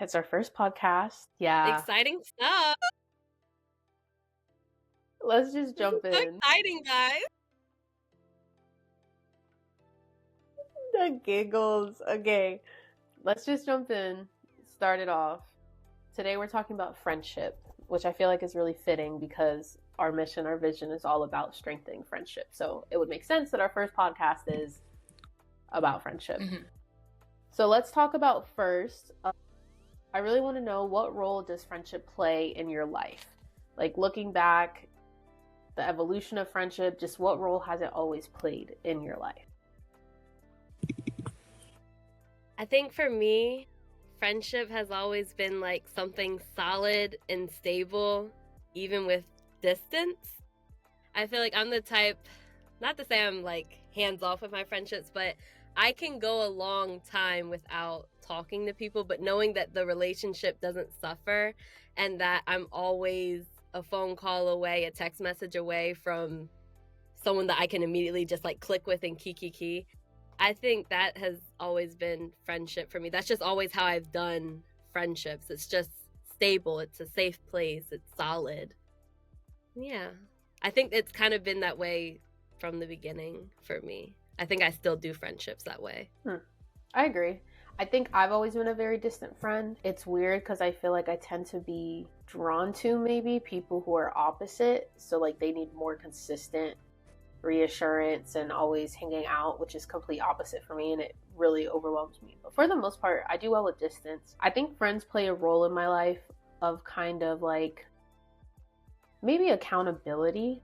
It's our first podcast. Yeah. Exciting stuff. Let's just This is jump so in. exciting, guys. The giggles. Okay. Let's just jump in. Start it off. Today we're talking about friendship, which I feel like is really fitting because our mission, our vision is all about strengthening friendship. So it would make sense that our first podcast is about friendship. Mhm. So let's talk about first. I really want to know, what role does friendship play in your life? Like, looking back, the evolution of friendship, just what role has it always played in your life? I think for me, friendship has always been like something solid and stable, even with distance. I feel like I'm the type, not to say I'm like hands off with my friendships, but I can go a long time without talking to people, but knowing that the relationship doesn't suffer and that I'm always a phone call away, a text message away from someone that I can immediately just like click with and key. I think that has always been friendship for me. That's just always how I've done friendships. It's just stable, it's a safe place, it's solid. Yeah. I think it's kind of been that way from the beginning for me. I think I still do friendships that way. I agree. I think I've always been a very distant friend. It's weird because I feel like I tend to be drawn to maybe people who are opposite. So, like, they need more consistent reassurance and always hanging out, which is complete opposite for me, and it really overwhelms me. But for the most part, I do well with distance. I think friends play a role in my life of kind of like maybe accountability.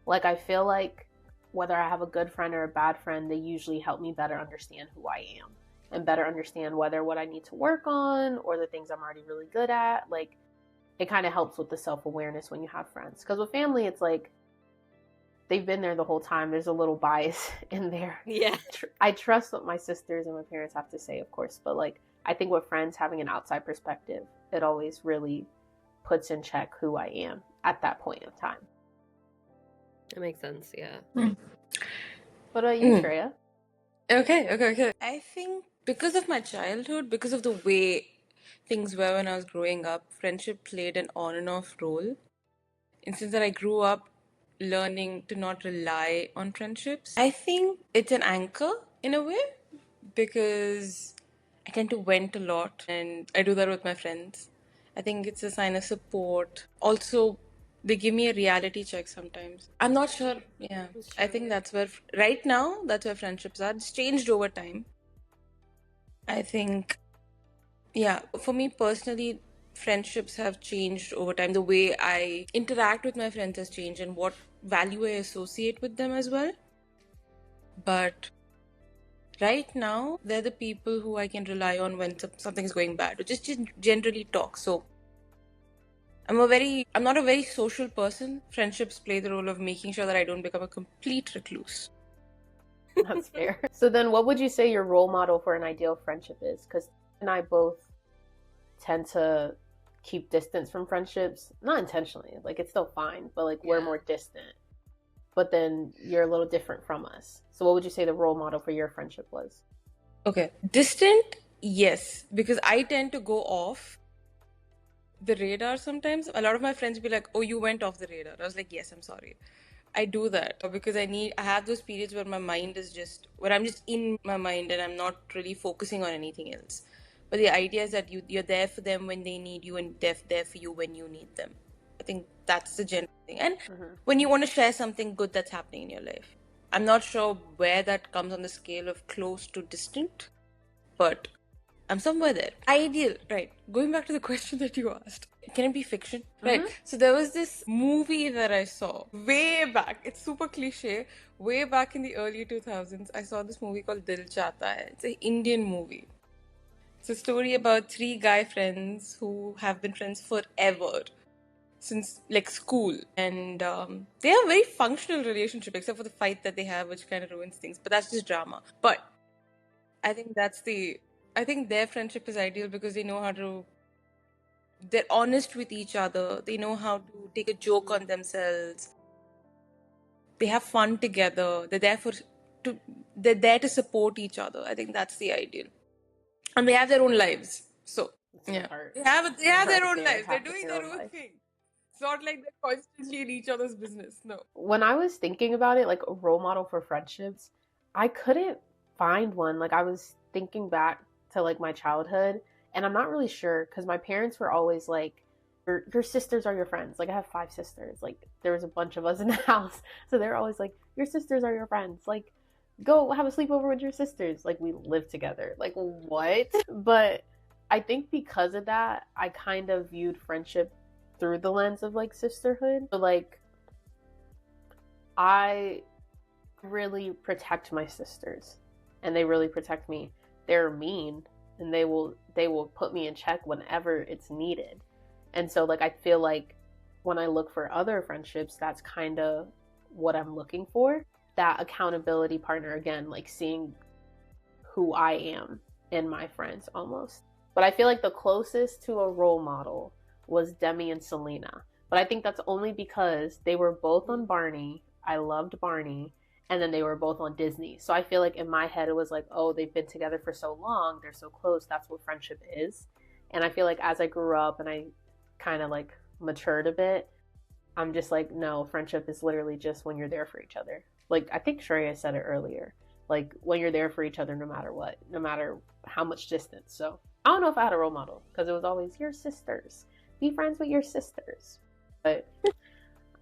Like, I feel like whether I have a good friend or a bad friend, they usually help me better understand who I am and better understand whether what I need to work on or the things I'm already really good at. Like, it kind of helps with the self-awareness when you have friends. Because with family, it's like they've been there the whole time. There's a little bias in there. Yeah. I trust what my sisters and my parents have to say, of course, but like, I think with friends, having an outside perspective, it always really puts in check who I am at that point of time. That makes sense, yeah. What about you, Shreya? Okay. I think because of my childhood, because of the way things were when I was growing up, friendship played an on and off role. And since that I grew up learning to not rely on friendships, I think it's an anchor in a way because I tend to vent a lot and I do that with my friends. I think it's a sign of support. Also, they give me a reality check sometimes. I'm not sure. Yeah. I think that's where, right now, that's where friendships are. It's changed over time. I think, yeah, for me personally, friendships have changed over time. The way I interact with my friends has changed and what value I associate with them as well. But right now, they're the people who I can rely on when something's going bad, or just generally talk. So I'm not a very social person. Friendships play the role of making sure that I don't become a complete recluse. That's fair. So then what would you say your role model for an ideal friendship is? Because and I both tend to keep distance from friendships, not intentionally. Like, it's still fine, but like, we're more distant. But then you're a little different from us. So what would you say the role model for your friendship was? Okay. Distant, yes. Because I tend to go off the radar sometimes. A lot of my friends be like, oh, you went off the radar. I was like, yes, I'm sorry. I do that because I have those periods where where I'm just in my mind and I'm not really focusing on anything else. But the idea is that you're there for them when they need you and they're there for you when you need them. I think that's the general thing. And when you want to share something good that's happening in your life. I'm not sure where that comes on the scale of close to distant, but I'm somewhere there. Ideal, right. Going back to the question that you asked. Can it be fiction? Right. So there was this movie that I saw way back. It's super cliche. Way back in the early 2000s, I saw this movie called Dil Chahta Hai. It's an Indian movie. It's a story about 3 guy friends who have been friends forever. Since like school. And they have a very functional relationship except for the fight that they have, which kind of ruins things. But that's just drama. But I think I think their friendship is ideal because they're honest with each other. They know how to take a joke on themselves. They have fun together. They're there to support each other. I think that's the ideal. And they have their own lives. So It's the part. They have their Right, own they lives. They're have doing their their own own life. thing. It's not like they're constantly in each other's business. No. When I was thinking about it, like a role model for friendships, I couldn't find one. Like I was thinking back to like my childhood, and I'm not really sure because my parents were always like, your sisters are your friends. Like I have 5 sisters. Like there was a bunch of us in the house, so they're always like, your sisters are your friends. Like go have a sleepover with your sisters. Like we live together. Like what? But I think because of that, I kind of viewed friendship through the lens of like sisterhood. So like I really protect my sisters and they really protect me. They're mean and they will put me in check whenever it's needed. And so like I feel like when I look for other friendships, that's kind of what I'm looking for. That accountability partner again, like seeing who I am in my friends almost. But I feel like the closest to a role model was Demi and Selena. But I think that's only because they were both on Barney. I loved Barney. And then they were both on Disney. So I feel like in my head, it was like, oh, they've been together for so long. They're so close. That's what friendship is. And I feel like as I grew up and I kind of like matured a bit, I'm just like, no, friendship is literally just when you're there for each other. Like, I think Shreya said it earlier. Like, when you're there for each other no matter what, no matter how much distance. So I don't know if I had a role model because it was always your sisters. Be friends with your sisters. But I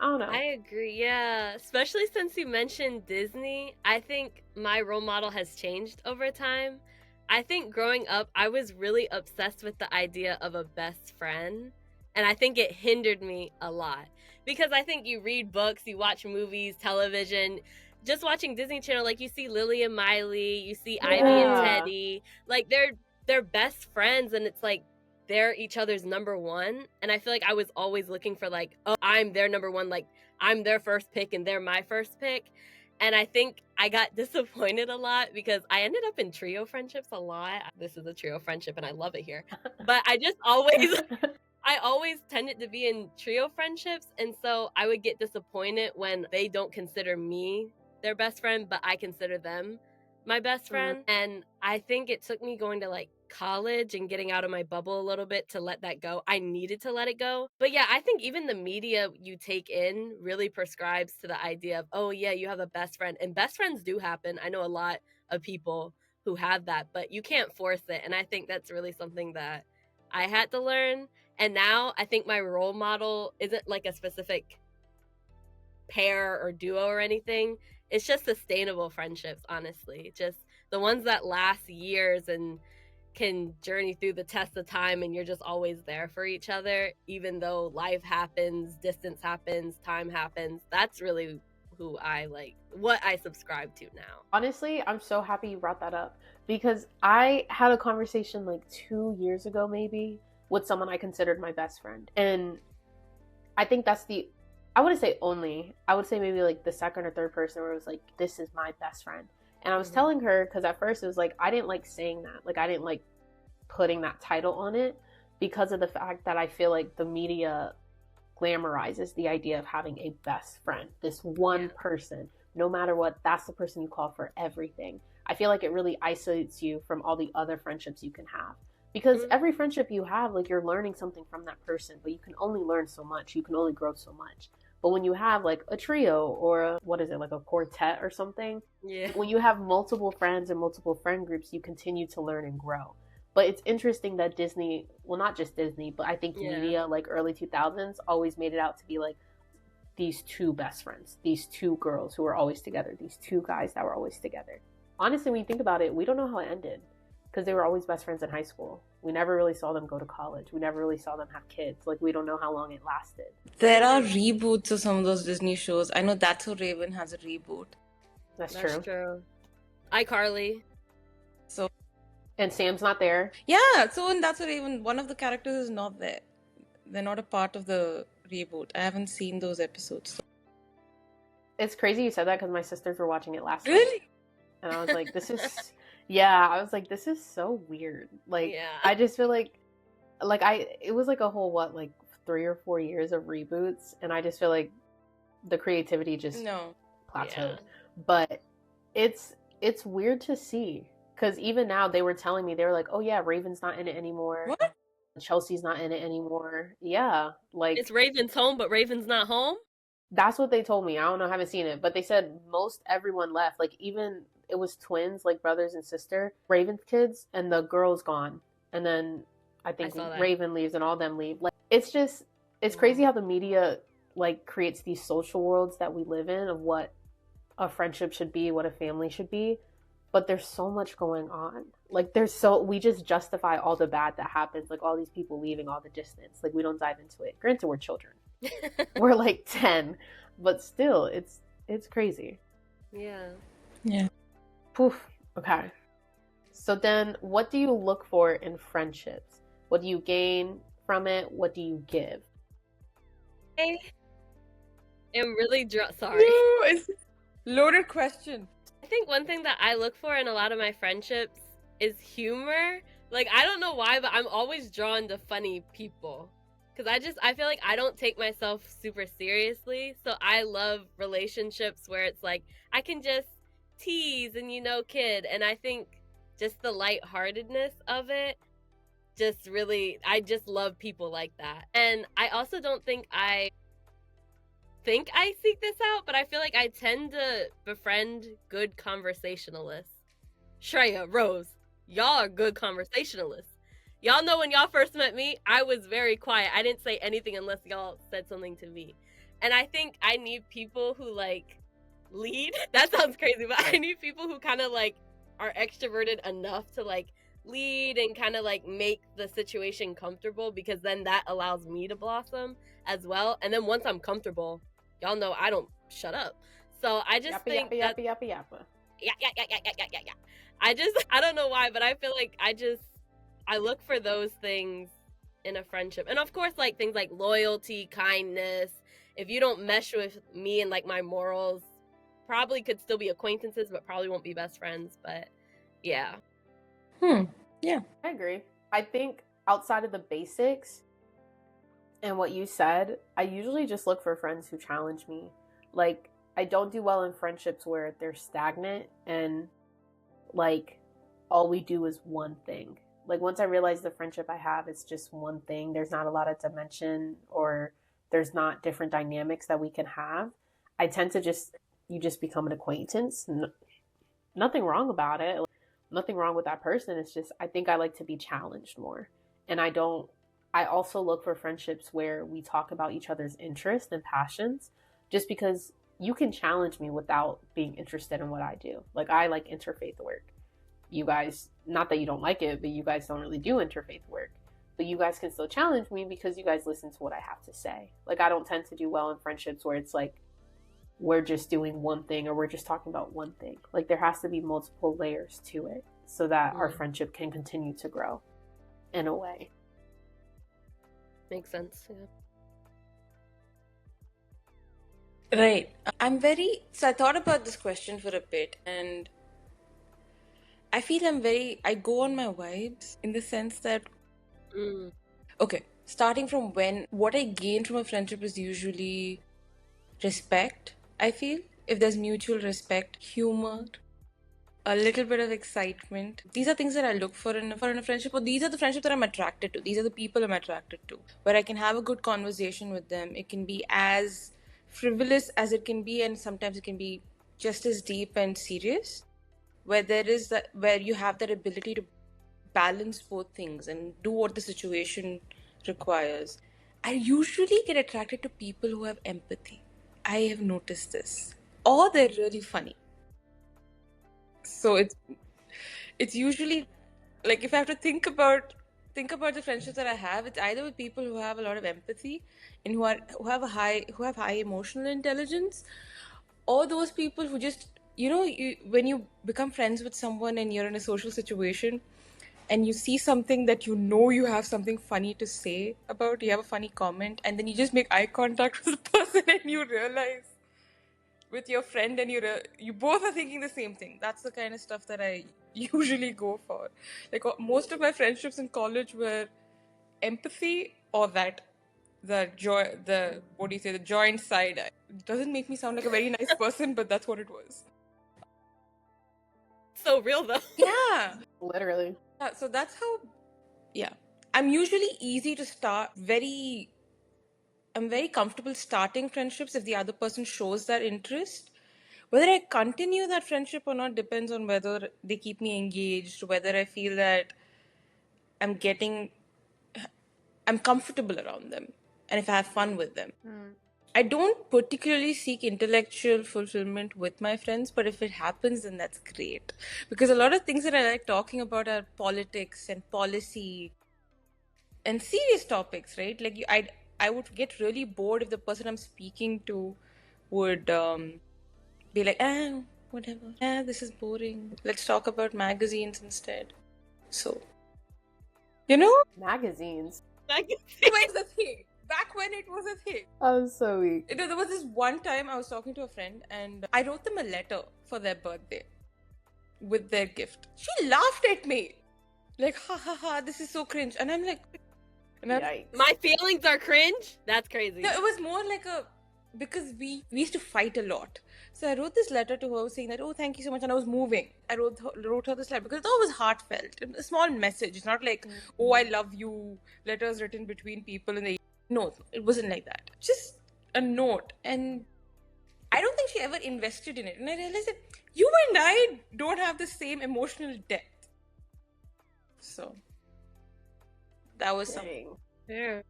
don't know. I agree, yeah. Especially since you mentioned Disney, I think my role model has changed over time. I think growing up, I was really obsessed with the idea of a best friend. And I think it hindered me a lot. Because I think you read books, you watch movies, television, just watching Disney Channel, like you see Lily and Miley, you see Ivy and Teddy. Like they're best friends and it's like they're each other's number one. And I feel like I was always looking for like, oh, I'm their number one, like I'm their first pick and they're my first pick. And I think I got disappointed a lot because I ended up in trio friendships a lot. This is a trio friendship and I love it here. But I always tended to be in trio friendships. And so I would get disappointed when they don't consider me their best friend, but I consider them my best friend. And I think it took me going to like college and getting out of my bubble a little bit to let that go. I needed to let it go. But yeah, I think even the media you take in really prescribes to the idea of, oh yeah, you have a best friend. And best friends do happen. I know a lot of people who have that, but you can't force it. And I think that's really something that I had to learn. And now I think my role model isn't like a specific pair or duo or anything. It's just sustainable friendships, honestly. Just the ones that last years and can journey through the test of time and you're just always there for each other, even though life happens, distance happens, time happens. That's really who I like, what I subscribe to now. Honestly, I'm so happy you brought that up because I had a conversation like 2 years ago, maybe, with someone I considered my best friend. And I think that's I wouldn't say only, I would say maybe like the second or third person where it was like, this is my best friend. And I was telling her, because at first it was like, I didn't like saying that. Like, I didn't like putting that title on it because of the fact that I feel like the media glamorizes the idea of having a best friend, this one person, no matter what, that's the person you call for everything. I feel like it really isolates you from all the other friendships you can have. Because every friendship you have, like you're learning something from that person, but you can only learn so much. You can only grow so much. But when you have like a trio or what is it, like a quartet or something, when you have multiple friends and multiple friend groups, you continue to learn and grow. But it's interesting that Disney, well, not just Disney, but I think media, like early 2000s, always made it out to be like these two best friends, these two girls who were always together, these two guys that were always together. Honestly, when you think about it, we don't know how it ended because they were always best friends in high school. We never really saw them go to college. We never really saw them have kids. Like, we don't know how long it lasted. There are reboots of some of those Disney shows. I know That's So Raven has a reboot. That's true. iCarly. So, and Sam's not there. Yeah, so in That's So Raven, one of the characters is not there. They're not a part of the reboot. I haven't seen those episodes. It's crazy you said that because my sisters were watching it last night. Really? And I was like, this is... Yeah, I was like, this is so weird. Like, I just feel like it was like a whole, what, like 3 or 4 years of reboots. And I just feel like the creativity just plateaued. But it's weird to see. Because even now, they were telling me, they were like, oh yeah, Raven's not in it anymore. What? Chelsea's not in it anymore. Yeah, like It's Raven's home, but Raven's not home. that's what they told me. I don't know, I haven't seen it, but they said most everyone left. Like even it was twins, like brothers and sister, Raven's kids, and the girl's gone. And then I think saw that. Raven leaves and all them leave. Like it's just it's crazy how the media like creates these social worlds that we live in of what a friendship should be, what a family should be. But there's so much going on. Like we just justify all the bad that happens, like all these people leaving, all the distance. Like we don't dive into it. Granted, we're children. We're like 10, but still it's crazy. Yeah. Poof. Okay. So then what do you look for in friendships? What do you gain from it? What do you give? I am really sorry. No, it's loaded question. I think one thing that I look for in a lot of my friendships is humor. Like, I don't know why, but I'm always drawn to funny people. Because I feel like I don't take myself super seriously. So I love relationships where it's like, I can just tease and, kid. And I think just the lightheartedness of it just really, I just love people like that. And I also don't think I seek this out, but I feel like I tend to befriend good conversationalists. Shreya, Rose, y'all are good conversationalists. Y'all know when y'all first met me, I was very quiet. I didn't say anything unless y'all said something to me. And I think I need people who like lead. That sounds crazy, but I need people who kind of like are extroverted enough to like lead and kind of like make the situation comfortable, because then that allows me to blossom as well. And then once I'm comfortable, y'all know I don't shut up. So I just think that Yeah. I don't know why, but I feel like I look for those things in a friendship. And of course, like things like loyalty, kindness. If you don't mesh with me and like my morals, probably could still be acquaintances, but probably won't be best friends. But yeah. Yeah. I agree. I think outside of the basics and what you said, I usually just look for friends who challenge me. Like, I don't do well in friendships where they're stagnant and like all we do is one thing. Like once I realize the friendship I have is just one thing, there's not a lot of dimension or there's not different dynamics that we can have. I tend to you just become an acquaintance. Nothing wrong about it. Nothing wrong with that person. It's just I think I like to be challenged more. And I also look for friendships where we talk about each other's interests and passions, just because you can challenge me without being interested in what I do. Like I like interfaith work. You guys, not that you don't like it, but you guys don't really do interfaith work. But you guys can still challenge me because you guys listen to what I have to say. Like I don't tend to do well in friendships where it's like we're just doing one thing or we're just talking about one thing. Like there has to be multiple layers to it so that our friendship can continue to grow in a way. Makes sense. Yeah. Right. So I thought about this question for a bit, and I feel I go on my vibes in the sense that, okay, starting from what I gain from a friendship is usually respect. I feel if there's mutual respect, humor, a little bit of excitement. These are things that I look for in a friendship, or these are the friendships that I'm attracted to. These are the people I'm attracted to, where I can have a good conversation with them. It can be as frivolous as it can be, and sometimes it can be just as deep and serious, where you have that ability to balance both things and do what the situation requires. I usually get attracted to people who have empathy. I have noticed this. Or they're really funny. So it's usually like if I have to think about the friendships that I have, it's either with people who have a lot of empathy and who have high emotional intelligence, or those people who just when you become friends with someone and you're in a social situation and you see something that you have something funny to say about, you have a funny comment, and then you just make eye contact with the person and you realize with your friend and you both are thinking the same thing. That's the kind of stuff that I usually go for. Like most of my friendships in college were empathy or the joint side. It doesn't make me sound like a very nice person, but that's what it was. So real though. Yeah. Literally. Yeah, so that's how, yeah. I'm usually I'm very comfortable starting friendships if the other person shows that interest. Whether I continue that friendship or not depends on whether they keep me engaged, whether I feel that I'm getting, I'm comfortable around them, and if I have fun with them. I don't particularly seek intellectual fulfillment with my friends, but if it happens, then that's great. Because a lot of things that I like talking about are politics and policy and serious topics, right? Like I would get really bored if the person I'm speaking to would be like, whatever, this is boring. Let's talk about magazines instead. So, you know, Magazines. when's the thing? Back when it was a thing. I was so weak. There was this one time I was talking to a friend and I wrote them a letter for their birthday with their gift. She laughed at me. Like, ha ha ha, this is so cringe. And I'm like, Yikes. My feelings are cringe? That's crazy. no, it was more like because we used to fight a lot. So I wrote this letter to her saying that, oh, thank you so much. And I was moving. I wrote her this letter because it was heartfelt. A small message. It's not like, oh, I love you, letters written between people. No, it wasn't like that. Just a note. And I don't think she ever invested in it. And I realized that you and I don't have the same emotional depth. So that was something. Yeah.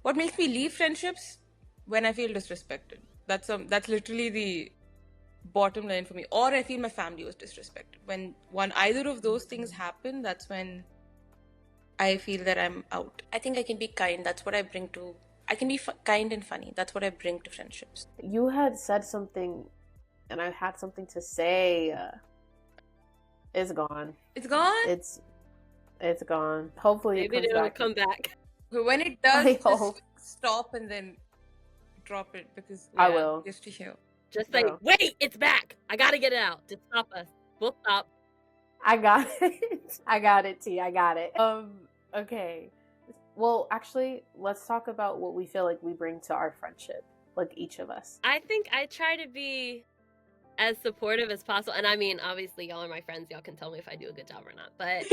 What makes me leave friendships? When I feel disrespected. That's literally the bottom line for me. Or I feel my family was disrespected. When either of those things happen, that's when I feel that I'm out. I think I can be kind. That's what I bring to. I can be kind and funny. That's what I bring to friendships. You had said something, and I had something to say. It's gone. It's gone? It's gone. Hopefully Maybe it comes it'll back. come back. When it does, I just hope. stop and then drop it because I will. just to hear. Just say, No. wait, it's back. I gotta get it out. Just stop us. We'll stop. I got it. I got it, T. I got it. Okay. Well, actually, let's talk about what we feel like we bring to our friendship, like each of us. I think I try to be as supportive as possible. And I mean, obviously, y'all are my friends. Y'all can tell me if I do a good job or not. But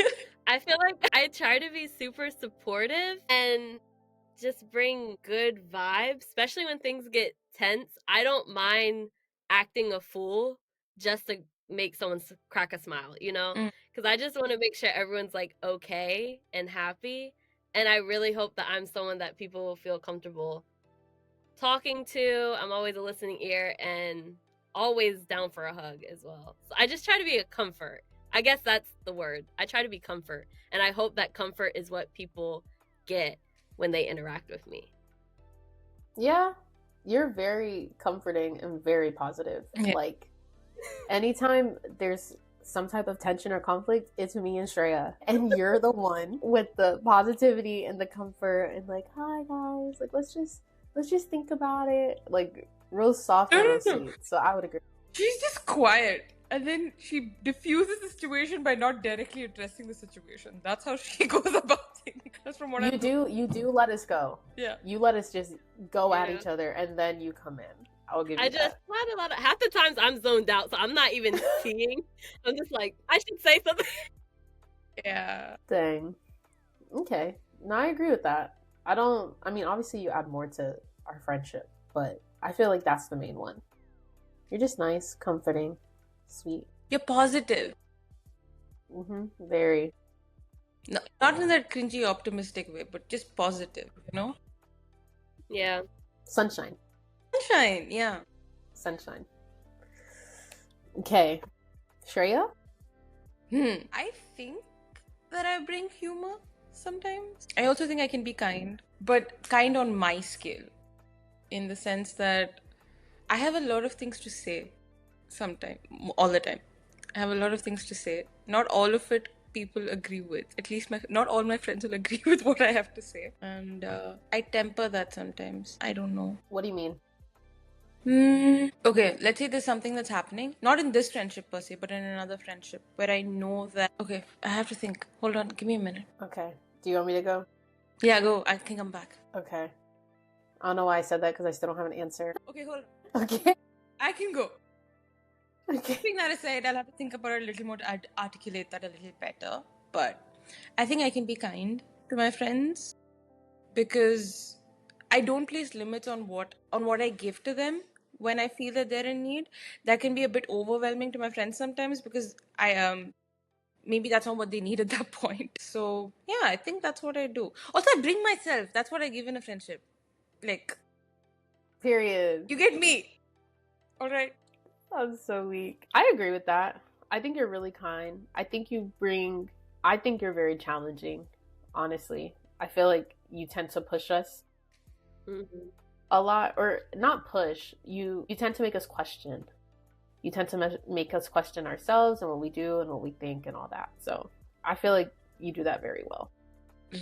I feel like I try to be super supportive and just bring good vibes, especially when things get tense. I don't mind acting a fool just to make someone crack a smile, you know? Because I just want to make sure everyone's like okay and happy. And I really hope that I'm someone that people will feel comfortable talking to. I'm always a listening ear and always down for a hug as well. So I just try to be a comfort. I guess that's the word. I try to be comfort. And I hope that comfort is what people get when they interact with me. Yeah, you're very comforting and very positive. Yeah. Like, anytime there's some type of tension or conflict, it's me and Shreya. And you're the one with the positivity and the comfort and like, hi guys, like let's just think about it. Like real soft and real sweet. So I would agree. She's just quiet. And then she diffuses the situation by not directly addressing the situation. That's how she goes about things. That's from what You do let us go. Yeah. You let us just go at each other and then you come in. I'll give you that. Not a lot of half the times I'm zoned out, so I'm not even seeing. I'm just like, I should say something. Yeah. Dang. Okay. No, I agree with that. I mean, obviously you add more to our friendship, but I feel like that's the main one. You're just nice, comforting, sweet. You're positive. Very. No, not in that cringy, optimistic way, but just positive, you know? Yeah. Sunshine. Sunshine, yeah. Sunshine. Okay. Shreya? I think that I bring humor sometimes. I also think I can be kind, but kind on my scale. In the sense that I have a lot of things to say sometimes, all the time. I have a lot of things to say. Not all of it people agree with. At least not all my friends will agree with what I have to say. And I temper that sometimes. I don't know. What do you mean? Okay, let's say there's something that's happening. Not in this friendship per se, but in another friendship where I know that... Okay, I have to think. Hold on, give me a minute. Okay. Do you want me to go? Yeah, go. I think I'm back. Okay. I don't know why I said that because I still don't have an answer. Okay, hold on. Okay. I can go. Okay. Keeping that aside, I'll have to think about it a little more to articulate that a little better. But I think I can be kind. to my friends because I don't place limits on what I give to them when I feel that they're in need. That can be a bit overwhelming to my friends sometimes because I maybe that's not what they need at that point. So yeah, I think that's what I do. Also, I bring myself. That's what I give in a friendship. Like, Period. you get me. All right. I'm so weak. I agree with that. I think you're really kind. I think you're very challenging, honestly. I feel like you tend to push us a lot, or not push. You tend to make us question. You tend to make us question ourselves and what we do and what we think and all that. So I feel like you do that very well.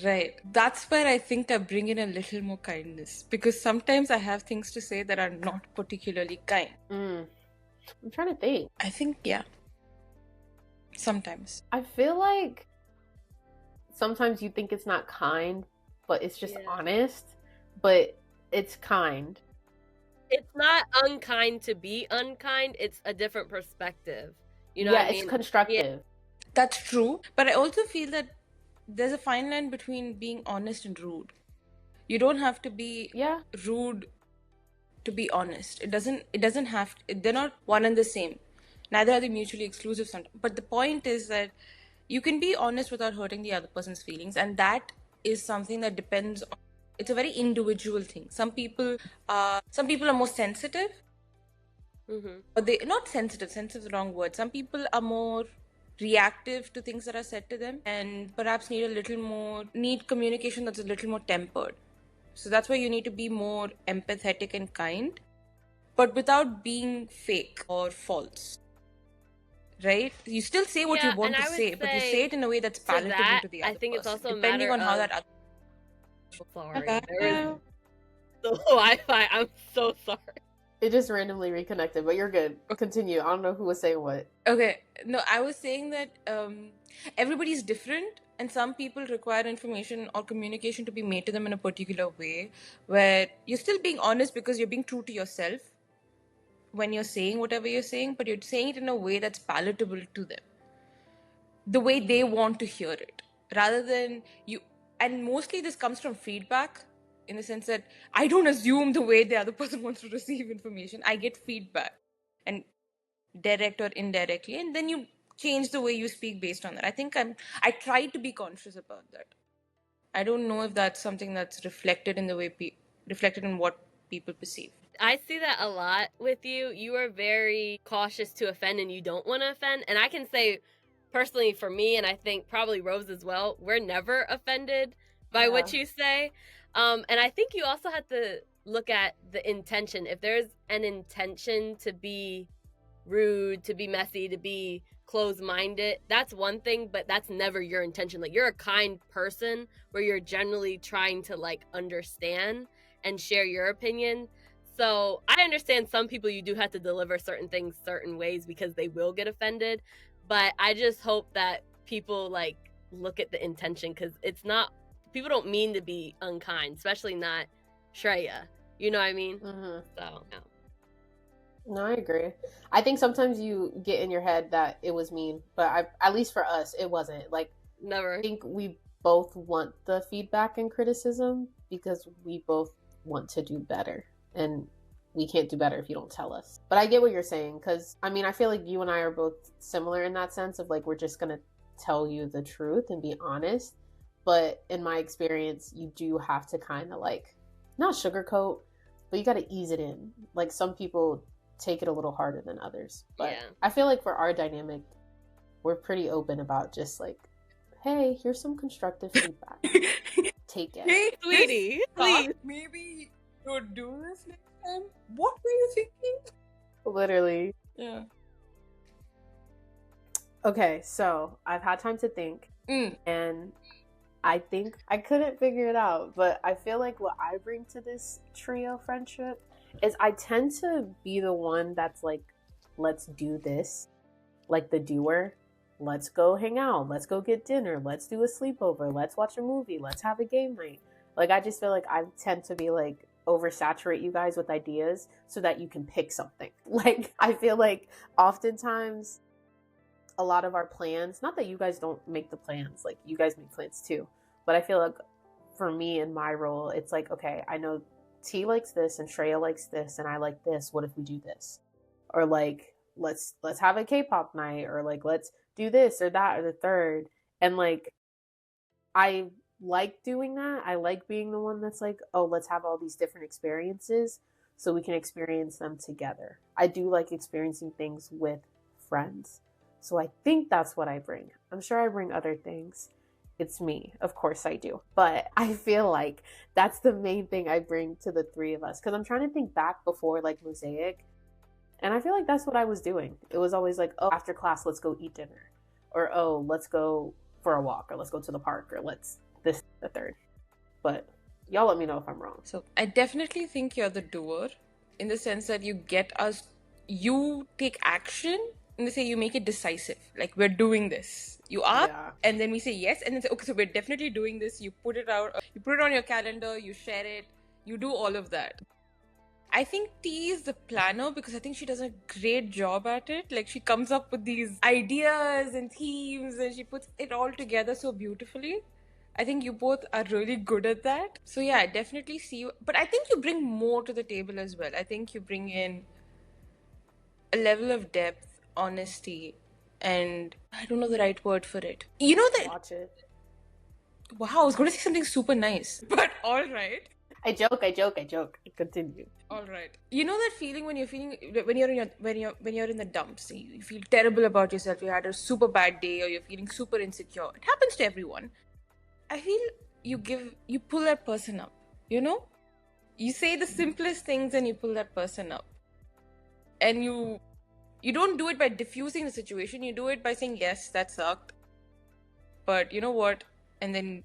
Right. That's where I think I bring in a little more kindness because sometimes I have things to say that are not particularly kind. I'm trying to think. I think, yeah. Sometimes. I feel like sometimes you think it's not kind, but it's just honest, but it's kind. It's not unkind to be unkind. It's a different perspective. You know what I mean? It's constructive. That's true. But I also feel that there's a fine line between being honest and rude. You don't have to be rude to be honest. It doesn't have to, they're not one and the same. Neither are they mutually exclusive sometimes. But the point is that you can be honest without hurting the other person's feelings, and that is something that depends on, it's a very individual thing. Some people are more sensitive. Or they not sensitive is the wrong word. Some people are more reactive to things that are said to them and perhaps need communication that's a little more tempered. So that's why you need to be more empathetic and kind, but without being fake or false. Right? You still say what you want to say, but you say it in a way that's palatable to the other person. I think it's also depending on how that other... Sorry. There is the Wi-Fi. I'm so sorry. It just randomly reconnected, but you're good. Continue. I don't know who was saying what. Okay. No, I was saying that everybody's different, and some people require information or communication to be made to them in a particular way where you're still being honest because you're being true to yourself when you're saying whatever you're saying, but you're saying it in a way that's palatable to them, the way they want to hear it, rather than you. And mostly this comes from feedback, in the sense that I don't assume the way the other person wants to receive information. I get feedback, and direct or indirectly, and then you change the way you speak based on that. I try to be conscious about that. I don't know if that's something that's reflected in the way reflected in what people perceive. I see that a lot with you. You are very cautious to offend, and you don't want to offend. And I can say personally for me, and I think probably Rose as well, we're never offended by what you say. And I think you also have to look at the intention. If there's an intention to be rude, to be messy, to be closed-minded, that's one thing, but that's never your intention. Like, you're a kind person where you're generally trying to like understand and share your opinion. So I understand some people you do have to deliver certain things certain ways because they will get offended, but I just hope that people like look at the intention, because it's not, people don't mean to be unkind, especially not Shreya, you know what I mean? So yeah. No, I agree. I think sometimes you get in your head that it was mean, but at least for us, it wasn't. Like, never. I think we both want the feedback and criticism because we both want to do better, and we can't do better if you don't tell us. But I get what you're saying, because I mean, I feel like you and I are both similar in that sense of like, we're just gonna tell you the truth and be honest. But in my experience, you do have to kind of like, not sugarcoat, but you got to ease it in. Like, some people take it a little harder than others, but I feel like for our dynamic, we're pretty open about just like, hey, here's some constructive feedback. Take it. Hey, sweetie, please. Maybe you'll do this next time. What were you thinking? Literally. Yeah. Okay, so I've had time to think, and I think I couldn't figure it out, but I feel like what I bring to this trio friendship is I tend to be the one that's like, let's do this, like the doer. Let's go hang out. Let's go get dinner. Let's do a sleepover. Let's watch a movie. Let's have a game night. Like, I just feel like I tend to be like, oversaturate you guys with ideas so that you can pick something. Like, I feel like oftentimes a lot of our plans, not that you guys don't make the plans, like you guys make plans too, But I feel like for me in my role, it's like, okay, I know T likes this and Shreya likes this and I like this. What if we do this? Or like, let's have a K-pop night, or like, let's do this or that or the third. And like, I like doing that. I like being the one that's like, oh, let's have all these different experiences so we can experience them together. I do like experiencing things with friends. So I think that's what I bring. I'm sure I bring other things. It's me. Of course I do. But I feel like that's the main thing I bring to the three of us. Because I'm trying to think back before like Mosaic. And I feel like that's what I was doing. It was always like, oh, after class, let's go eat dinner. Or, oh, let's go for a walk. Or let's go to the park. Or let's this, the third. But y'all let me know if I'm wrong. So I definitely think you're the doer in the sense that you take action and they say you make it decisive. Like, we're doing this. You ask, Yeah. and then we say yes, and then say, okay, so we're definitely doing this. You put it out, you put it on your calendar, you share it, you do all of that. I think T is the planner because I think she does a great job at it. Like, she comes up with these ideas and themes and she puts it all together so beautifully. I think you both are really good at that. So yeah, I definitely see you. But I think you bring more to the table as well. I think you bring in a level of depth, honesty, and I don't know the right word for it. You know that. Watch it. Wow, I was going to say something super nice, but all right. I joke. Continue. All right. You know that feeling when you're in the dumps, you feel terrible about yourself. You had a super bad day, or you're feeling super insecure. It happens to everyone. I feel you pull that person up. You know, you say the simplest things and you pull that person up. And you don't do it by diffusing the situation. You do it by saying, yes, that sucked, but you know what? And then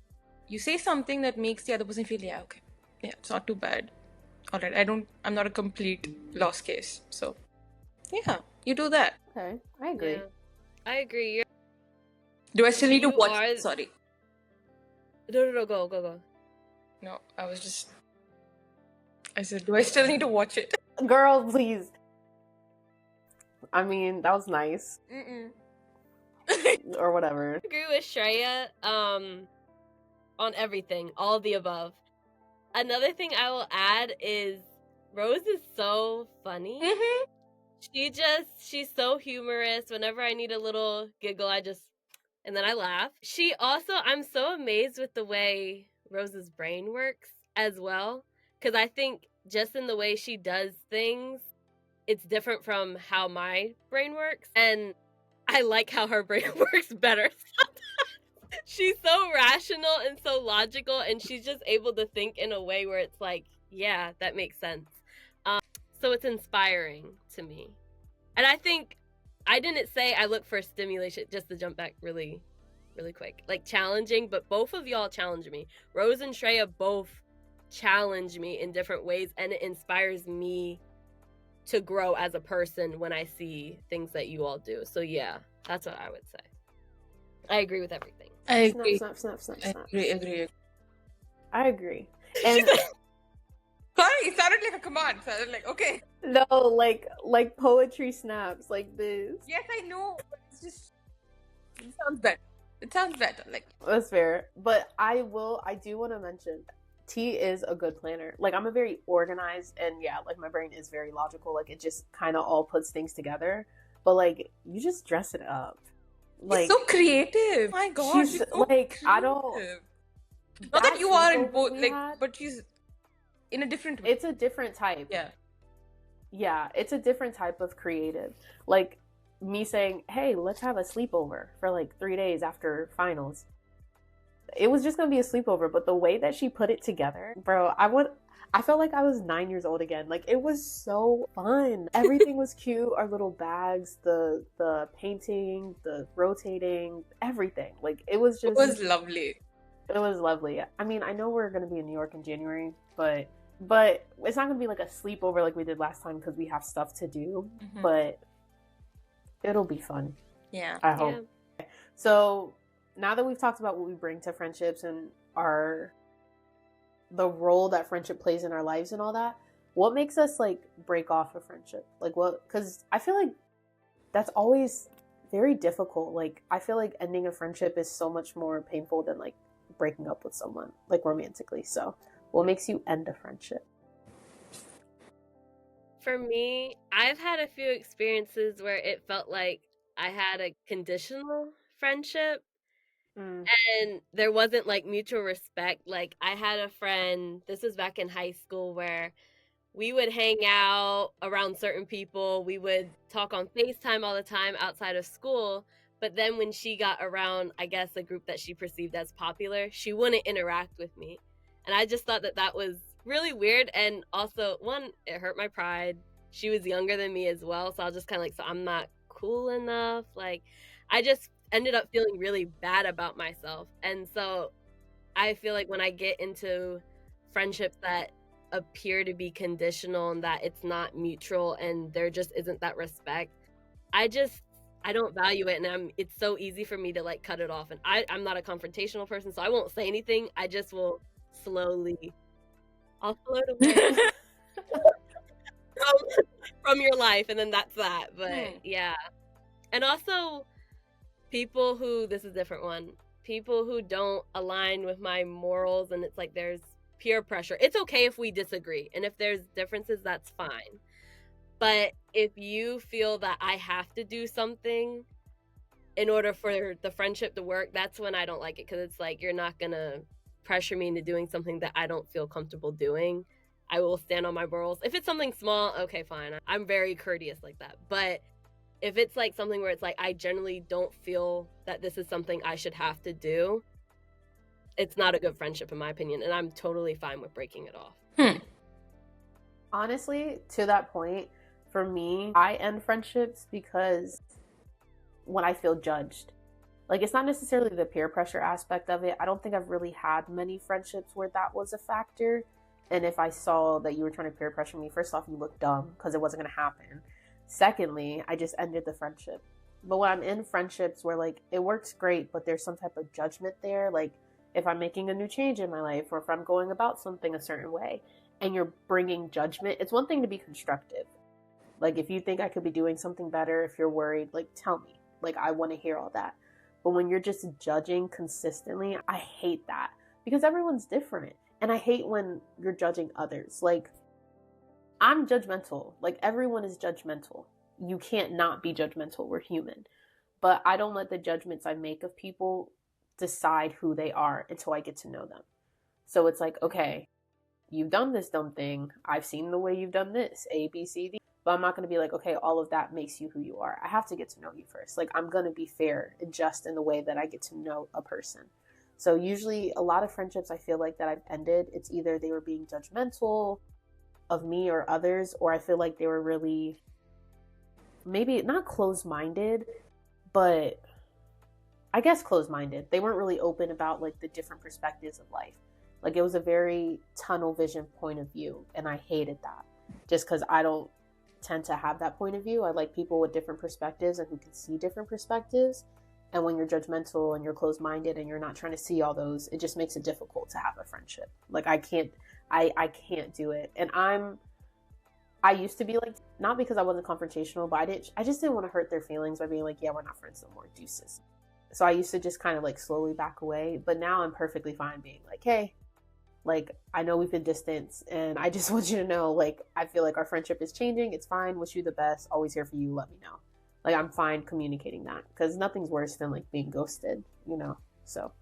you say something that makes the other person feel, yeah, okay, yeah, it's not too bad. All right, I'm not a complete lost case. So yeah, you do that. Okay, I agree. Yeah, I agree. Do I still need to You watch? are- Sorry. No, go. No, I said, do I still need to watch it? Girl, please. I mean, that was nice. Or whatever. I agree with Shreya on everything, all the above. Another thing I will add is Rose is so funny. Mm-hmm. She's so humorous. Whenever I need a little giggle, and then I laugh. I'm so amazed with the way Rose's brain works as well. Because I think just in the way she does things, it's different from how my brain works. And I like how her brain works better. She's so rational and so logical, and she's just able to think in a way where it's like, yeah, that makes sense. So it's inspiring to me. And I think I didn't say I look for stimulation, just to jump back really, really quick. Like, challenging, but both of y'all challenge me. Rose and Shreya both challenge me in different ways, and it inspires me to grow as a person when I see things that you all do. So yeah, that's what I would say. I agree with everything. I agree. Snap. Agree. I agree. And Sorry, it sounded like a command. It sounded like, okay. no, like poetry snaps like this. Yes, I know. It's just, it sounds better. Like, That's fair. But I do want to mention T is a good planner. Like, I'm a very organized, and yeah, like my brain is very logical. Like, it just kind of all puts things together. But like, you just dress it up. Like, so creative. My God, she's so like, creative. I don't. Not that you are in both, we like, had, but she's in a different way. it's a different type. Yeah, it's a different type of creative. Like me saying, "Hey, let's have a sleepover for like 3 days after finals." It was just gonna be a sleepover, but the way that she put it together, bro, I felt like I was 9 years old again. Like, it was so fun. Everything was cute. Our little bags, the painting, the rotating, everything. Like, it was just. It was lovely. It was lovely. I mean, I know we're gonna be in New York in January, but it's not gonna be like a sleepover like we did last time because we have stuff to do. Mm-hmm. But it'll be fun. Yeah. I hope. Yeah. So now that we've talked about what we bring to friendships and the role that friendship plays in our lives and all that, what makes us like break off a friendship? Like, what? Because I feel like that's always very difficult. Like, I feel like ending a friendship is so much more painful than like breaking up with someone, like romantically. So what makes you end a friendship? For me, I've had a few experiences where it felt like I had a conditional friendship and there wasn't like mutual respect. Like I had a friend, this was back in high school, where we would hang out around certain people. We would talk on FaceTime all the time outside of school. But then when she got around, I guess, a group that she perceived as popular, she wouldn't interact with me. And I just thought that that was really weird. And also, one, it hurt my pride. She was younger than me as well. So I was just kind of like, so I'm not cool enough. Like, I just ended up feeling really bad about myself. And so I feel like when I get into friendships that appear to be conditional and that it's not mutual and there just isn't that respect, I don't value it, and it's so easy for me to like cut it off. And I'm not a confrontational person, so I won't say anything. I just will slowly, I'll float away from your life, and then that's that. But yeah. And also people who, this is a different one, people who don't align with my morals, and it's like there's peer pressure. It's okay if we disagree, and if there's differences, that's fine. But if you feel that I have to do something in order for the friendship to work, that's when I don't like it, because it's like you're not gonna pressure me into doing something that I don't feel comfortable doing. I will stand on my morals. If it's something small, okay, fine. I'm very courteous like that. But if it's like something where it's like I generally don't feel that this is something I should have to do, it's not a good friendship in my opinion, and I'm totally fine with breaking it off. Honestly, to that point, for me, I end friendships because when I feel judged. Like, it's not necessarily the peer pressure aspect of it. I don't think I've really had many friendships where that was a factor. And if I saw that you were trying to peer pressure me, first off, you look dumb because it wasn't going to happen. Secondly, I just ended the friendship. But when I'm in friendships where, like, it works great, but there's some type of judgment there, like, if I'm making a new change in my life or if I'm going about something a certain way and you're bringing judgment, it's one thing to be constructive. Like, if you think I could be doing something better, if you're worried, like, tell me. Like, I want to hear all that. But when you're just judging consistently, I hate that because everyone's different. And I hate when you're judging others. Like, I'm judgmental. Like, everyone is judgmental. You can't not be judgmental. We're human. But I don't let the judgments I make of people decide who they are until I get to know them. So it's like, okay, you've done this dumb thing. I've seen the way you've done this, A, B, C, D. But I'm not going to be like, okay, all of that makes you who you are. I have to get to know you first. Like, I'm going to be fair and just in the way that I get to know a person. So usually a lot of friendships I feel like that I've ended, it's either they were being judgmental of me or others, or I feel like they were really, maybe not closed-minded, but I guess closed-minded. They weren't really open about like the different perspectives of life. Like, it was a very tunnel vision point of view, and I hated that just because I don't tend to have that point of view. I like people with different perspectives and who can see different perspectives. And when you're judgmental and you're closed-minded and you're not trying to see all those, it just makes it difficult to have a friendship. Like, I can't do it. And I used to be like, not because I wasn't confrontational, but I just didn't want to hurt their feelings by being like, yeah, we're not friends no more, deuces. So I used to just kind of like slowly back away. But now I'm perfectly fine being like, hey, like, I know we've been distant and I just want you to know, like, I feel like our friendship is changing. It's fine. Wish you the best. Always here for you. Let me know. Like, I'm fine communicating that because nothing's worse than like being ghosted, you know? So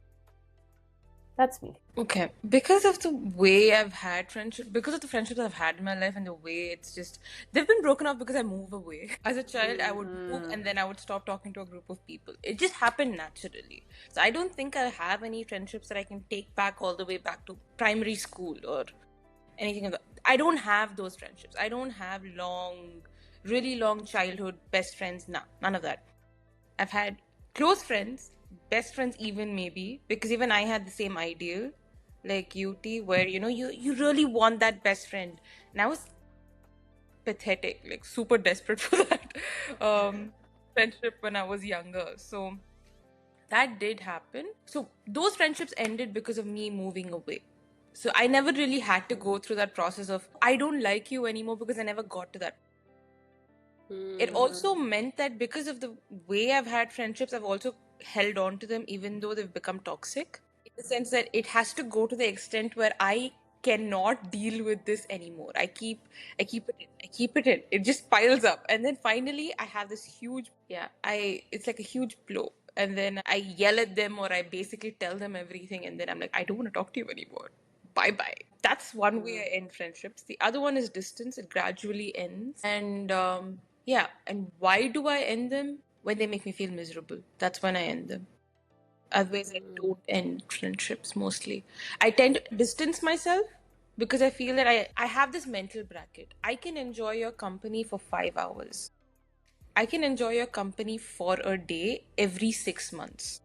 that's me. Okay. Because of the way I've had friendship, because of the friendships I've had in my life and the way it's just, they've been broken up because I move away. As a child, I would move and then I would stop talking to a group of people. It just happened naturally. So I don't think I have any friendships that I can take back all the way back to primary school or anything like that. I don't have those friendships. I don't have really long childhood best friends. Nah, none of that. I've had close friends, best friends even maybe, because even I had the same ideal like UT where you really want that best friend. And I was pathetic, like super desperate for that friendship when I was younger. So that did happen. So those friendships ended because of me moving away. So I never really had to go through that process of I don't like you anymore because I never got to that. It also meant that because of the way I've had friendships, I've also held on to them even though they've become toxic. the sense that it has to go to the extent where I cannot deal with this anymore. I keep it in. I keep it in. It just piles up. And then finally I have this huge, it's like a huge blow. And then I yell at them or I basically tell them everything. And then I'm like, I don't want to talk to you anymore. Bye bye. That's one way I end friendships. The other one is distance. It gradually ends. And and why do I end them? When they make me feel miserable. That's when I end them. Otherwise, I don't end friendships mostly. I tend to distance myself because I feel that I have this mental bracket. I can enjoy your company for 5 hours. I can enjoy your company for a day every 6 months.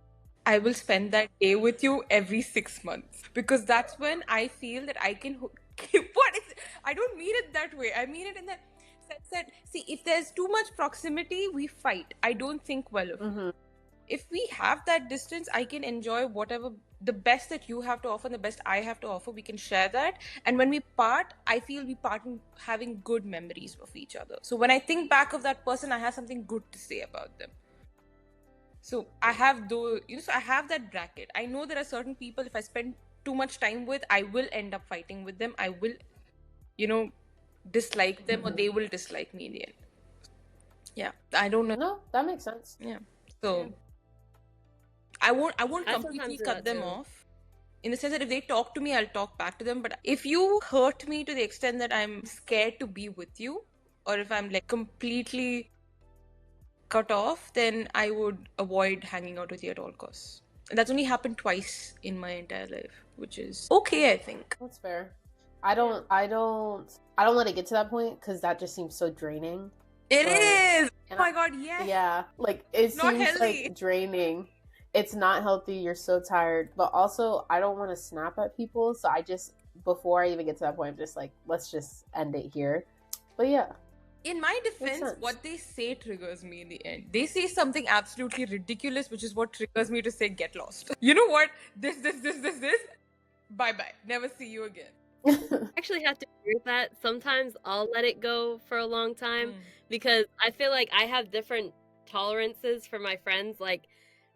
I will spend that day with you every 6 months because that's when I feel that I can. What is? I don't mean it that way. I mean it in the sense that, see, if there's too much proximity, we fight. I don't think well of it. If we have that distance, I can enjoy whatever the best that you have to offer and the best I have to offer. We can share that. And when we part, I feel we part in having good memories of each other. So when I think back of that person, I have something good to say about them. So I have so I have that bracket. I know there are certain people, if I spend too much time with, I will end up fighting with them. I will, dislike them or they will dislike me in the end. Yeah. I don't know. No, that makes sense. Yeah. So I won't I completely sometimes do cut that them too. off. In the sense that if they talk to me, I'll talk back to them. But if you hurt me to the extent that I'm scared to be with you, or if I'm like completely cut off, then I would avoid hanging out with you at all costs. And that's only happened twice in my entire life, which is okay, I think. That's fair. I don't let it get to that point because that just seems so draining. It is. And Oh my god, yes. Yeah, like it Not seems healthy. like draining. It's not healthy. You're so tired, but also I don't want to snap at people, so I just, before I even get to that point, I'm just like, let's just end it here. But yeah, in my defense, sense. what they say triggers me in the end. They say something absolutely ridiculous, which is what triggers me to say, get lost. You know what? This. Bye bye. Never see you again. I actually have to agree with that. Sometimes I'll let it go for a long time because I feel like I have different tolerances for my friends. Like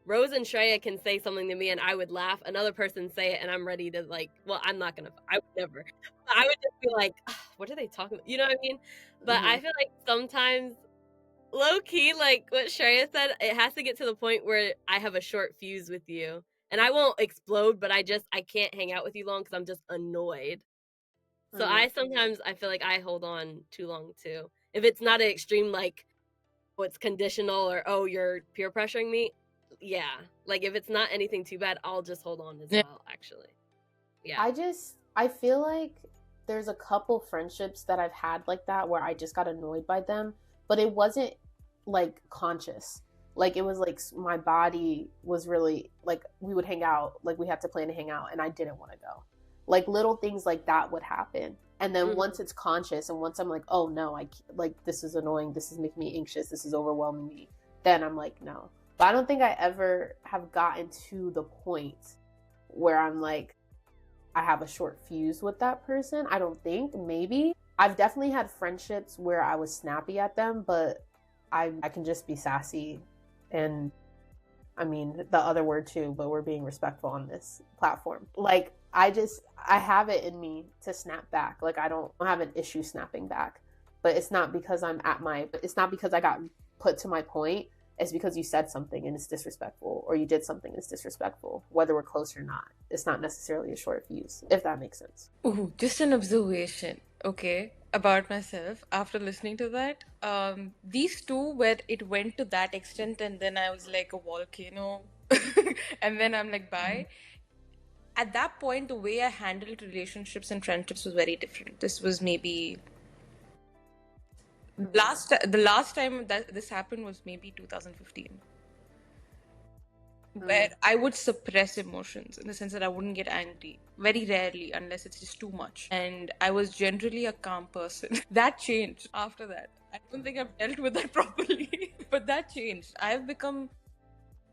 Rose and Shreya can say something to me and I would laugh. Another person say it and I'm ready to I'm not gonna. I would never. I would just be like, what are they talking about? You know what I mean? But I feel like sometimes, low key, like what Shreya said, it has to get to the point where I have a short fuse with you. And I won't explode, but I can't hang out with you long because I'm just annoyed. So I feel like I hold on too long too. If it's not an extreme like, it's conditional or you're peer pressuring me, yeah. Like if it's not anything too bad, I'll just hold on as well. Actually, yeah. I feel like there's a couple friendships that I've had like that where I just got annoyed by them, but it wasn't like conscious. Like it was like my body was really like, we would hang out, like we had to plan to hang out, and I didn't want to go. Like little things like that would happen. And then once it's conscious and once I'm like, oh no, this is annoying, this is making me anxious, this is overwhelming me, then I'm like, no. But I don't think I ever have gotten to the point where I'm like, I have a short fuse with that person. I don't think. Maybe. I've definitely had friendships where I was snappy at them, but I can just be sassy. And I mean, the other word too, but we're being respectful on this platform. Like, I have it in me to snap back. Like, I don't have an issue snapping back. But it's not because it's not because I got put to my point. It's because you said something and it's disrespectful, or you did something that's disrespectful, whether we're close or not. It's not necessarily a short fuse, if that makes sense. Ooh, just an observation, okay, about myself after listening to that. These two, where it went to that extent, and then I was like a volcano, and then I'm like, bye. At that point, the way I handled relationships and friendships was very different. This was maybe the last time that this happened was maybe 2015, where I would suppress emotions in the sense that I wouldn't get angry very rarely unless it's just too much, and I was generally a calm person. That changed after that. I don't think I've dealt with that properly, but that changed. I've become,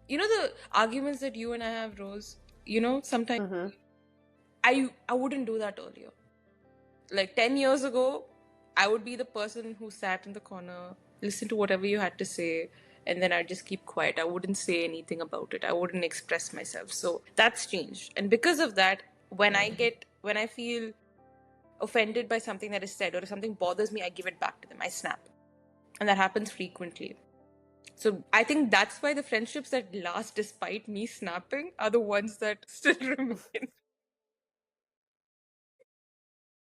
the arguments that you and I have, Rose, sometimes I wouldn't do that earlier. Like 10 years ago, I would be the person who sat in the corner, listened to whatever you had to say, and then I'd just keep quiet. I wouldn't say anything about it. I wouldn't express myself. So that's changed. And because of that, when I feel offended by something that is said or if something bothers me, I give it back to them. I snap. And that happens frequently. So I think that's why the friendships that last despite me snapping are the ones that still remain.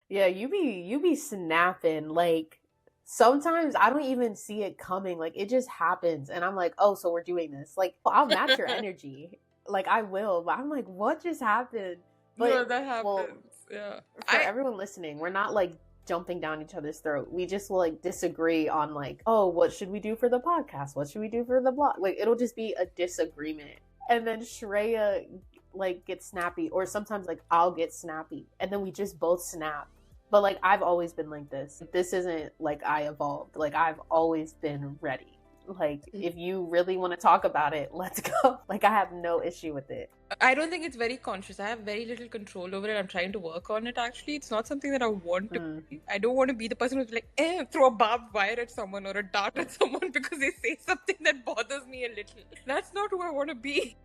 Yeah, you be snapping like sometimes I don't even see it coming. Like it just happens and I'm like, "Oh, so we're doing this." Like I'll match your energy. Like I will, but I'm like, "What just happened?" But No, that happens. well, Yeah. for everyone listening, we're not like jumping down each other's throat. We just will like disagree on like, "Oh, what should we do for the podcast? What should we do for the blog?" Like it'll just be a disagreement. And then Shreya like gets snappy or sometimes like I'll get snappy and then we just both snap. But like I've always been like this. This isn't like I evolved. Like I've always been ready. Like if you really want to talk about it, let's go. Like I have no issue with it. I don't think it's very conscious. I have very little control over it. I'm trying to work on it actually. It's not something that I want to be. I don't want to be the person who's like, throw a barbed wire at someone or a dart at someone because they say something that bothers me a little. That's not who I want to be.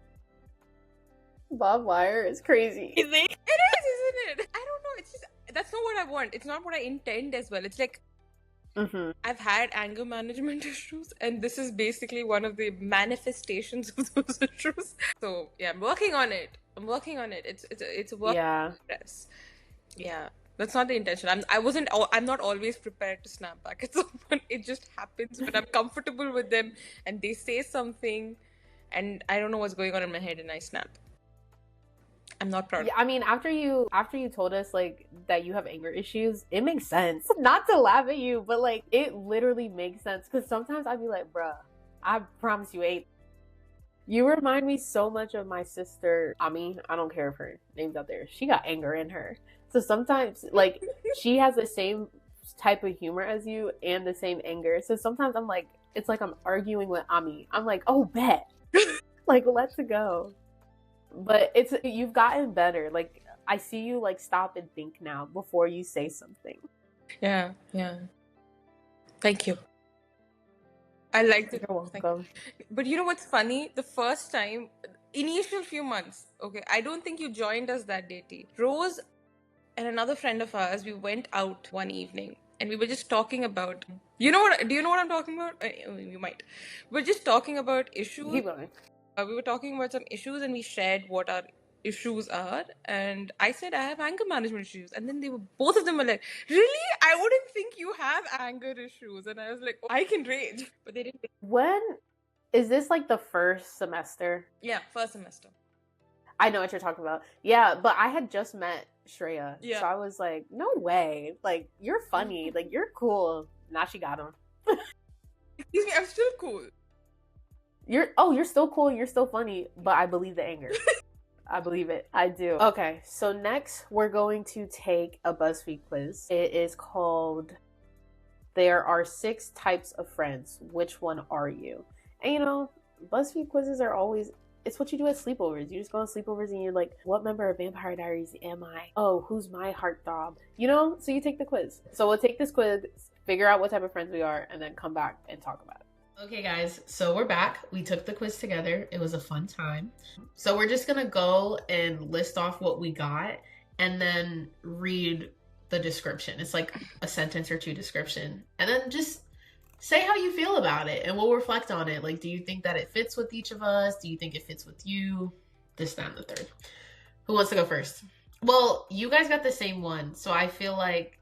Barbed wire is crazy. It is, isn't it? I don't know. It's just that's not what I want. It's not what I intend as well. It's like I've had anger management issues, and this is basically one of the manifestations of those issues. So yeah, I'm working on it. It's a work in progress. Yeah, that's not the intention. I'm not always prepared to snap back at someone. It just happens, but I'm comfortable with them, and they say something, and I don't know what's going on in my head, and I snap. I'm not proud. Yeah, I mean, after you told us like that you have anger issues, it makes sense. Not to laugh at you, but like it literally makes sense because sometimes I'd be like, "Bruh, I promise you ain't." You remind me so much of my sister. I mean, I don't care if her name's out there. She got anger in her, so sometimes like she has the same type of humor as you and the same anger. So sometimes I'm like, it's like I'm arguing with Ami. I'm like, "Oh, bet, like let's go." But you've gotten better. Like I see you like stop and think now before you say something. Yeah. Thank you. I like it. You're welcome. But you know what's funny? The first time, initial few months, okay, I don't think you joined us that day, T. Rose and another friend of ours, we went out one evening and we were just talking about, do you know what I'm talking about? You might. We're just talking about issues. Keep going. We were talking about some issues and we shared what our issues are, and I said I have anger management issues, and then both of them were like, really? I wouldn't think you have anger issues. And I was like, oh, I can rage, but they didn't. When is this like the first semester? Yeah, first semester. I know what you're talking about. Yeah, but I had just met Shreya, so I was like, no way, like you're funny, like you're cool. Now she got him. Excuse me, I'm still cool. You're still cool, you're still funny, but I believe the anger. I believe it. I do. Okay, so next we're going to take a BuzzFeed quiz. It is called There Are 6 Types of Friends. Which one are you? And you know, BuzzFeed quizzes are always, it's what you do at sleepovers. You just go on sleepovers and you're like, what member of Vampire Diaries am I? Oh, who's my heartthrob? You know, so you take the quiz. So we'll take this quiz, figure out what type of friends we are, and then come back and talk about it. Okay, guys, so we're back. We took the quiz together. It was a fun time. So we're just going to go and list off what we got and then read the description. It's like a sentence or two description. And then just say how you feel about it and we'll reflect on it. Like, do you think that it fits with each of us? Do you think it fits with you? This, that, and the third. Who wants to go first? Well, you guys got the same one. So I feel like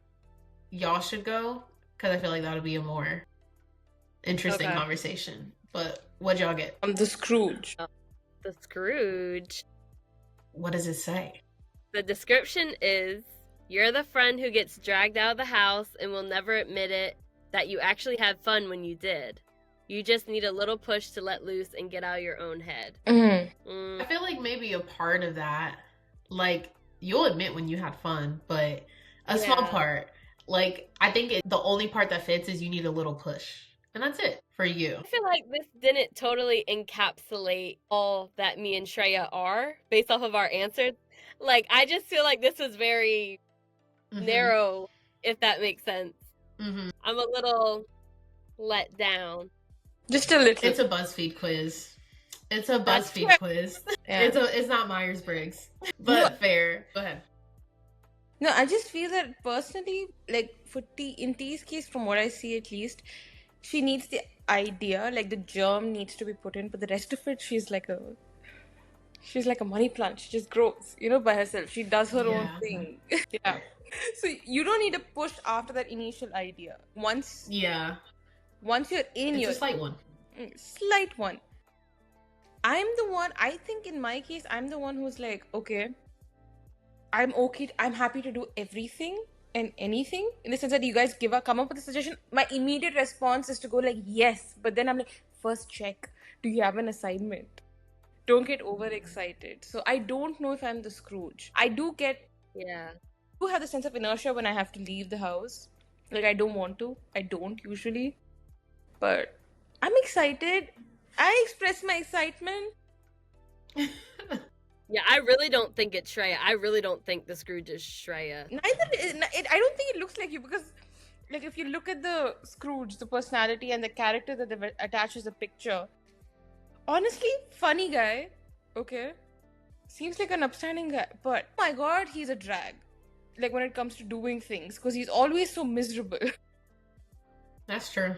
y'all should go because I feel like that'll be a more interesting conversation. But what'd y'all get? The Scrooge. The Scrooge. What does it say? The description is, you're the friend who gets dragged out of the house and will never admit it that you actually had fun when you did. You just need a little push to let loose and get out of your own head. I feel like maybe a part of that, like, you'll admit when you had fun, but a small part. Like, I think the only part that fits is you need a little push. And that's it for you. I feel like this didn't totally encapsulate all that me and Shreya are based off of our answers. Like, I just feel like this was very narrow, if that makes sense. I'm a little let down. Just a little. It's a BuzzFeed quiz. It's a That's BuzzFeed fair. quiz. Yeah. It's not Myers-Briggs, but No. fair. Go ahead. No, I just feel that personally, like for T, in T's case, from what I see at least, she needs the idea, like the germ needs to be put in, but the rest of it, she's like a money plant. She just grows, by herself. She does her own Yeah. thing. Yeah. So you don't need to push after that initial idea. Once Yeah. you're in, It's you're a slight one. slight one. I think in my case, I'm the one who's like, okay, I'm happy to do everything and anything, in the sense that you guys come up with a suggestion. My immediate response is to go like, yes, but then I'm like, first check, do you have an assignment? Don't get overexcited. So I don't know if I'm the Scrooge. I do have the sense of inertia when I have to leave the house. Like, I don't want to. I don't usually. But I'm excited. I express my excitement. Yeah, I really don't think it's Shreya. I really don't think the Scrooge is Shreya. I don't think it looks like you, because like if you look at the Scrooge, the personality and the character that they've attached as a picture, honestly, funny guy, okay, seems like an upstanding guy, but oh my god, he's a drag, like when it comes to doing things, because he's always so miserable. That's true.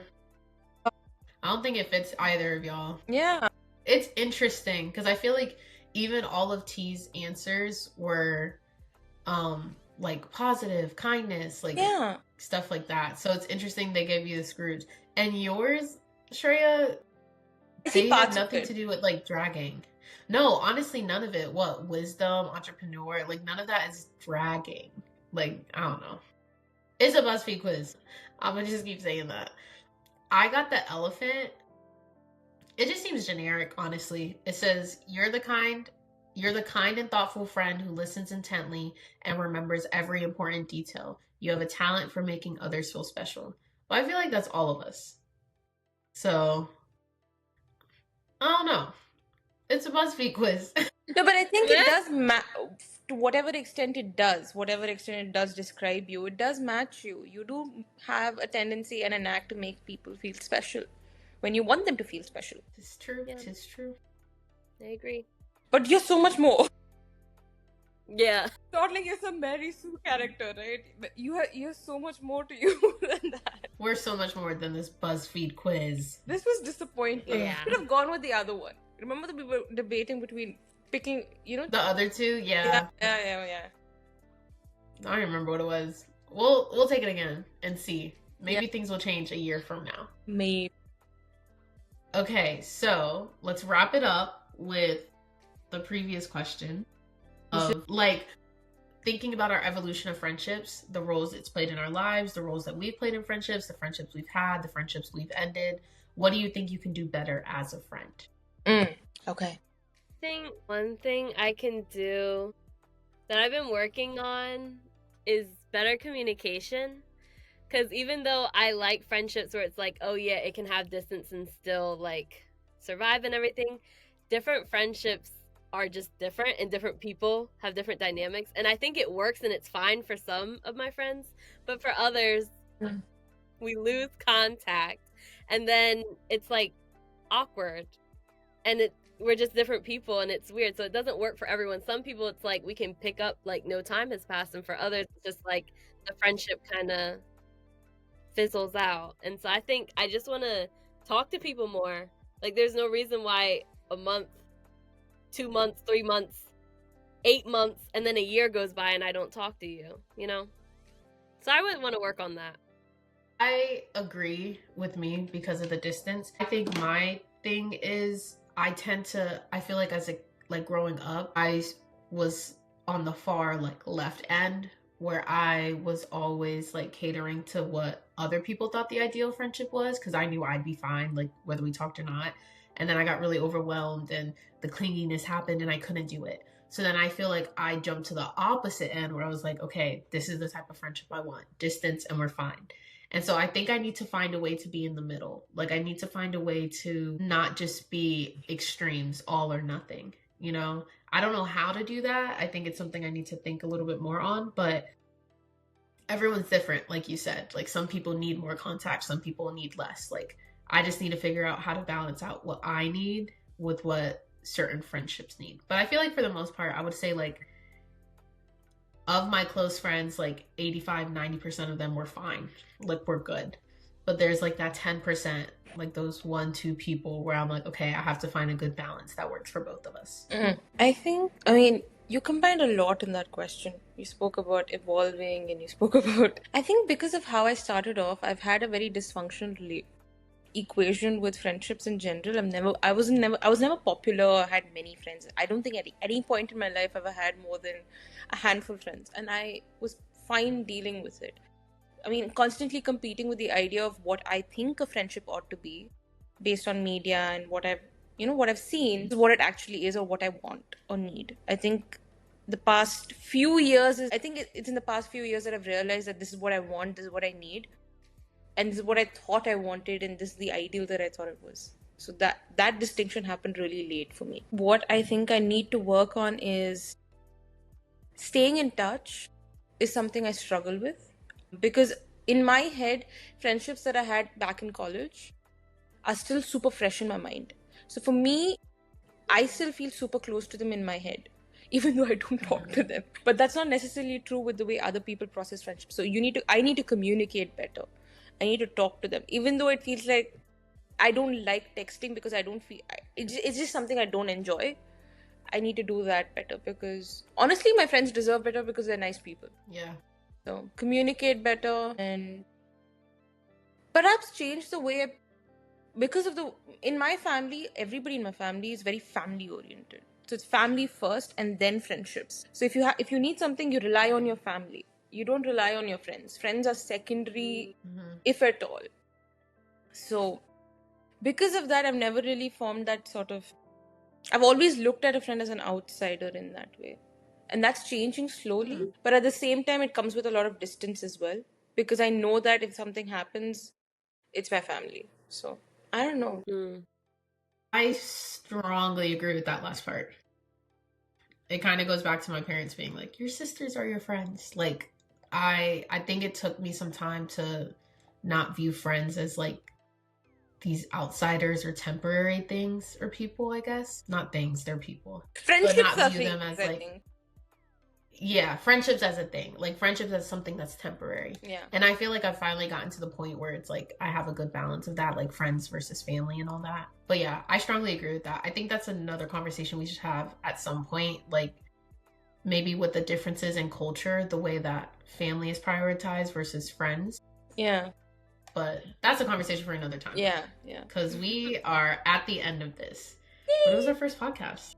I don't think it fits either of y'all. Yeah. It's interesting because I feel like even all of T's answers were like positive, kindness, like stuff like that. So it's interesting they gave you the Scrooge. And yours, Shreya, they had nothing to do with like dragging. No, honestly, none of it. What? Wisdom, entrepreneur, like none of that is dragging. Like, I don't know. It's a BuzzFeed quiz. I'm gonna just keep saying that. I got the elephant. It just seems generic, honestly. It says, you're the kind and thoughtful friend who listens intently and remembers every important detail. You have a talent for making others feel special. Well, I feel like that's all of us. So, I don't know. It's a BuzzFeed quiz. No, but I think it does to whatever extent it does describe you, it does match you. You do have a tendency and a knack to make people feel special when you want them to feel special. It's true. Yeah. It's true. I agree. But you're so much more. Yeah. Not like you're some Mary Sue character, right? But you're so much more to you than that. We're so much more than this BuzzFeed quiz. This was disappointing. Yeah. Could have gone with the other one. Remember we were debating between picking, the other two? Yeah. I don't remember what it was. We'll take it again and see. Maybe things will change a year from now. Maybe. Okay, so let's wrap it up with the previous question of like thinking about our evolution of friendships, the roles it's played in our lives, the roles that we've played in friendships, the friendships we've had, the friendships we've ended. What do you think you can do better as a friend? Okay. I think one thing I can do that I've been working on is better communication. Because even though I like friendships where it's like, oh yeah, it can have distance and still like survive and everything, different friendships are just different and different people have different dynamics. And I think it works and it's fine for some of my friends, but for others, we lose contact and then it's like awkward and we're just different people and it's weird. So it doesn't work for everyone. Some people it's like we can pick up like no time has passed, and for others it's just like the friendship kind of fizzles out. And so I think I just want to talk to people more. Like there's no reason why a month, 2 months, 3 months, 8 months, and then a year goes by and I don't talk to you, So I would want to work on that. I agree with me because of the distance. I think my thing is I feel like as growing up, I was on the far like left end where I was always like catering to what other people thought the ideal friendship was, because I knew I'd be fine, like whether we talked or not. And then I got really overwhelmed and the clinginess happened and I couldn't do it. So then I feel like I jumped to the opposite end where I was like, okay, this is the type of friendship I want. Distance and we're fine. And so I think I need to find a way to be in the middle. Like I need to find a way to not just be extremes, all or nothing, I don't know how to do that. I think it's something I need to think a little bit more on, but everyone's different. Like you said, like some people need more contact, some people need less. Like I just need to figure out how to balance out what I need with what certain friendships need. But I feel like for the most part, I would say like of my close friends, like 85-90% of them were fine. Like we're good. But there's like that 10%, like those 1-2 people where I'm like, okay, I have to find a good balance that works for both of us. I mean, you combined a lot in that question. You spoke about evolving and you spoke about. I think because of how I started off, I've had a very dysfunctional equation with friendships in general. I was never popular or had many friends. I don't think at any point in my life I've ever had more than a handful of friends, and I was fine dealing with it. I mean, constantly competing with the idea of what I think a friendship ought to be based on media and what I've seen, what it actually is or what I want or need. I think the past few years it's in the past few years that I've realized that this is what I want, this is what I need, and this is what I thought I wanted, and this is the ideal that I thought it was. So that distinction happened really late for me. What I think I need to work on is staying in touch is something I struggle with, because in my head, friendships that I had back in college are still super fresh in my mind. So for me, I still feel super close to them in my head, even though I don't talk to them. But that's not necessarily true with the way other people process friendships. So I need to communicate better. I need to talk to them, even though it feels like I don't like texting because it's just something I don't enjoy. I need to do that better, because honestly, my friends deserve better because they're nice people. Yeah. So communicate better and perhaps change the way because in my family, everybody in my family is very family oriented. So it's family first and then friendships. So if you need something, you rely on your family. You don't rely on your friends. Friends are secondary, if at all. So because of that, I've never really formed that sort of... I've always looked at a friend as an outsider in that way. And that's changing slowly. But at the same time, it comes with a lot of distance as well. Because I know that if something happens, it's my family. So, I don't know. I strongly agree with that last part. It kind of goes back to my parents being like, your sisters are your friends. Like, I think it took me some time to not view friends as like these outsiders or temporary things or people, I guess. Not things, they're people. Friendships but not view them as like... Yeah, friendships as a thing. Like friendships as something that's temporary. Yeah. And I feel like I've finally gotten to the point where it's like I have a good balance of that, like friends versus family and all that. But yeah, I strongly agree with that. I think that's another conversation we should have at some point, like maybe with the differences in culture, the way that family is prioritized versus friends. Yeah. But that's a conversation for another time. Yeah, yeah. Because we are at the end of this. But it was our first podcast.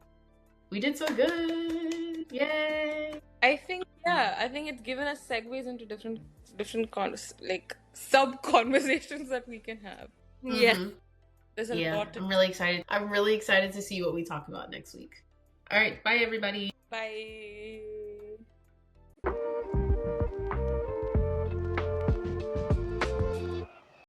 We did so good. Yay. I think it's given us segues into different sub conversations that we can have. Yeah. There's a lot I'm really excited. I'm really excited to see what we talk about next week. All right. Bye, everybody. Bye.